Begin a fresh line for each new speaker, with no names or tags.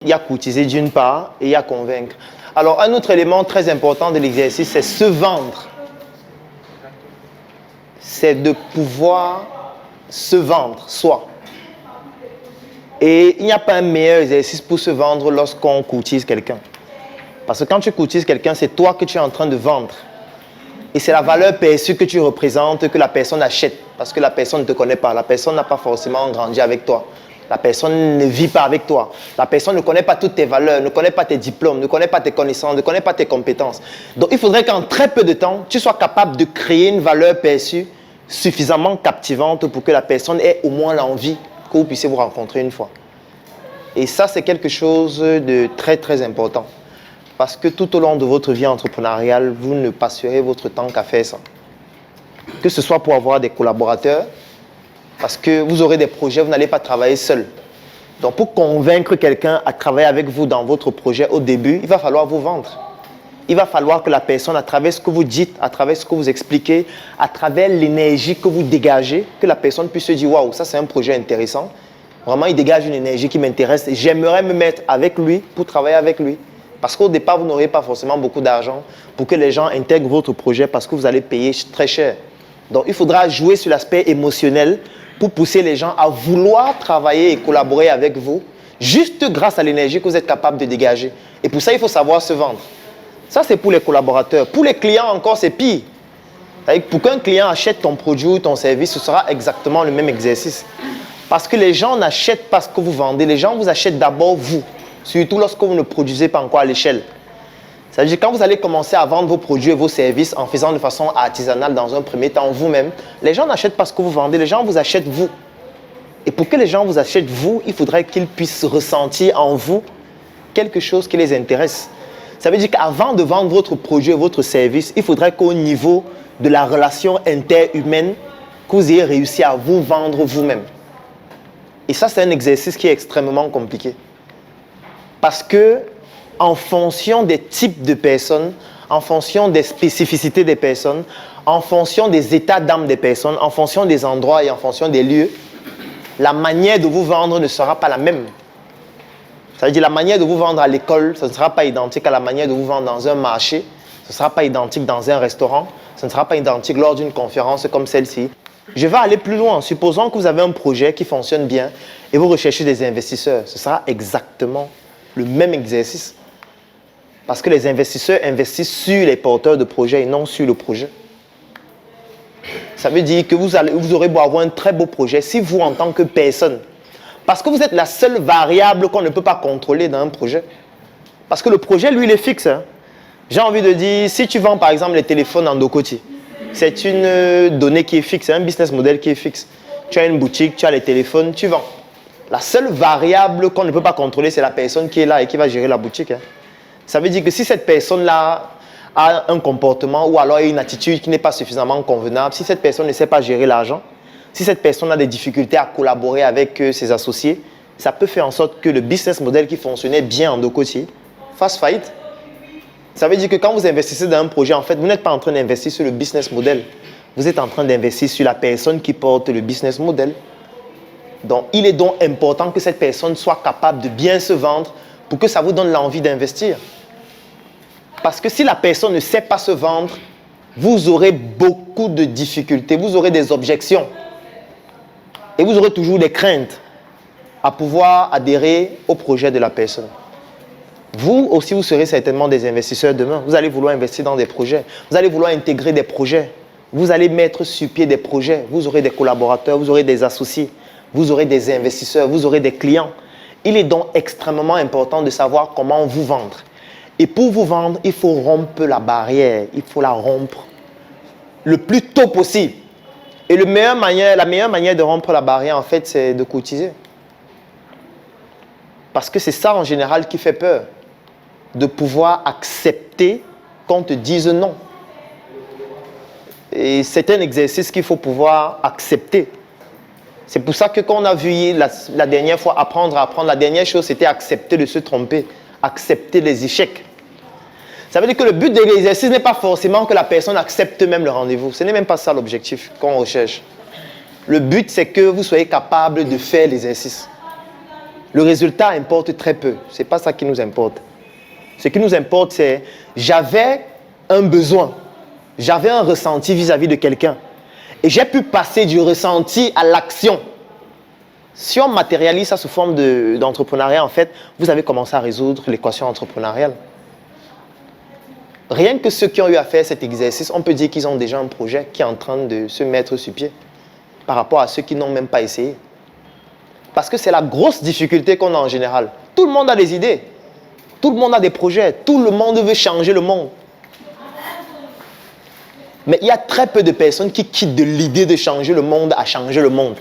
Il y a courtiser d'une part et il y a convaincre. Alors, un autre élément très important de l'exercice, c'est se vendre. C'est de pouvoir se vendre, soi. Et il n'y a pas un meilleur exercice pour se vendre lorsqu'on courtise quelqu'un. Parce que quand tu courtises quelqu'un, c'est toi que tu es en train de vendre. Et c'est la valeur perçue que tu représentes que la personne achète. Parce que la personne ne te connaît pas. La personne n'a pas forcément grandi avec toi. La personne ne vit pas avec toi. La personne ne connaît pas toutes tes valeurs, ne connaît pas tes diplômes, ne connaît pas tes connaissances, ne connaît pas tes compétences. Donc, il faudrait qu'en très peu de temps, tu sois capable de créer une valeur perçue suffisamment captivante pour que la personne ait au moins l'envie que vous puissiez vous rencontrer une fois. Et ça, c'est quelque chose de très, très important. Parce que tout au long de votre vie entrepreneuriale, vous ne passerez votre temps qu'à faire ça. Que ce soit pour avoir des collaborateurs, parce que vous aurez des projets, vous n'allez pas travailler seul. Donc, pour convaincre quelqu'un à travailler avec vous dans votre projet au début, il va falloir vous vendre. Il va falloir que la personne, à travers ce que vous dites, à travers ce que vous expliquez, à travers l'énergie que vous dégagez, que la personne puisse se dire « Waouh, ça c'est un projet intéressant. Vraiment, il dégage une énergie qui m'intéresse et j'aimerais me mettre avec lui pour travailler avec lui. » Parce qu'au départ, vous n'aurez pas forcément beaucoup d'argent pour que les gens intègrent votre projet parce que vous allez payer très cher. Donc, il faudra jouer sur l'aspect émotionnel pour pousser les gens à vouloir travailler et collaborer avec vous, juste grâce à l'énergie que vous êtes capable de dégager. Et pour ça, il faut savoir se vendre. Ça, c'est pour les collaborateurs. Pour les clients, encore, c'est pire. Pour qu'un client achète ton produit ou ton service, ce sera exactement le même exercice. Parce que les gens n'achètent pas ce que vous vendez. Les gens vous achètent d'abord vous, surtout lorsque vous ne produisez pas encore à l'échelle. C'est-à-dire quand vous allez commencer à vendre vos produits et vos services en faisant de façon artisanale dans un premier temps vous-même, les gens n'achètent pas ce que vous vendez, les gens vous achètent vous. Et pour que les gens vous achètent vous, il faudrait qu'ils puissent ressentir en vous quelque chose qui les intéresse. Ça veut dire qu'avant de vendre votre produit et votre service, il faudrait qu'au niveau de la relation interhumaine, que vous ayez réussi à vous vendre vous-même. Et ça, c'est un exercice qui est extrêmement compliqué. Parce que en fonction des types de personnes, en fonction des spécificités des personnes, en fonction des états d'âme des personnes, en fonction des endroits et en fonction des lieux, la manière de vous vendre ne sera pas la même. Ça veut dire la manière de vous vendre à l'école, ce ne sera pas identique à la manière de vous vendre dans un marché, ce ne sera pas identique dans un restaurant, ce ne sera pas identique lors d'une conférence comme celle-ci. Je vais aller plus loin. Supposons que vous avez un projet qui fonctionne bien et vous recherchez des investisseurs. Ce sera exactement le même exercice. Parce que les investisseurs investissent sur les porteurs de projets et non sur le projet. Ça veut dire que vous aurez beau avoir un très beau projet si vous, en tant que personne, parce que vous êtes la seule variable qu'on ne peut pas contrôler dans un projet. Parce que le projet, lui, il est fixe. Hein. J'ai envie de dire, si tu vends par exemple les téléphones en Dokoti, c'est une donnée qui est fixe, c'est un business model qui est fixe. Tu as une boutique, tu as les téléphones, tu vends. La seule variable qu'on ne peut pas contrôler, c'est la personne qui est là et qui va gérer la boutique. Hein. Ça veut dire que si cette personne-là a un comportement ou alors une attitude qui n'est pas suffisamment convenable, si cette personne ne sait pas gérer l'argent, si cette personne a des difficultés à collaborer avec ses associés, ça peut faire en sorte que le business model qui fonctionnait bien en Dokoti fasse faillite. Ça veut dire que quand vous investissez dans un projet, en fait, vous n'êtes pas en train d'investir sur le business model. Vous êtes en train d'investir sur la personne qui porte le business model. Donc, il est donc important que cette personne soit capable de bien se vendre pour que ça vous donne l'envie d'investir. Parce que si la personne ne sait pas se vendre, vous aurez beaucoup de difficultés, vous aurez des objections. Et vous aurez toujours des craintes à pouvoir adhérer au projet de la personne. Vous aussi, vous serez certainement des investisseurs demain. Vous allez vouloir investir dans des projets. Vous allez vouloir intégrer des projets. Vous allez mettre sur pied des projets. Vous aurez des collaborateurs, vous aurez des associés, vous aurez des investisseurs, vous aurez des clients. Il est donc extrêmement important de savoir comment vous vendre. Et pour vous vendre, il faut rompre la barrière. Il faut la rompre le plus tôt possible. Et la meilleure manière de rompre la barrière, en fait, c'est de courtiser. Parce que c'est ça, en général, qui fait peur. De pouvoir accepter qu'on te dise non. Et c'est un exercice qu'il faut pouvoir accepter. C'est pour ça que quand on a vu la dernière fois apprendre à apprendre, la dernière chose, c'était accepter de se tromper, accepter les échecs. Ça veut dire que le but de l'exercice n'est pas forcément que la personne accepte même le rendez-vous. Ce n'est même pas ça l'objectif qu'on recherche. Le but, c'est que vous soyez capable de faire l'exercice. Le résultat importe très peu. Ce n'est pas ça qui nous importe. Ce qui nous importe, c'est j'avais un besoin, j'avais un ressenti vis-à-vis de quelqu'un. Et j'ai pu passer du ressenti à l'action. Si on matérialise ça sous forme d'entrepreneuriat, en fait, vous avez commencé à résoudre l'équation entrepreneuriale. Rien que ceux qui ont eu à faire cet exercice, on peut dire qu'ils ont déjà un projet qui est en train de se mettre sur pied par rapport à ceux qui n'ont même pas essayé. Parce que c'est la grosse difficulté qu'on a en général. Tout le monde a des idées. Tout le monde a des projets. Tout le monde veut changer le monde. Mais il y a très peu de personnes qui quittent de l'idée de changer le monde à changer le monde.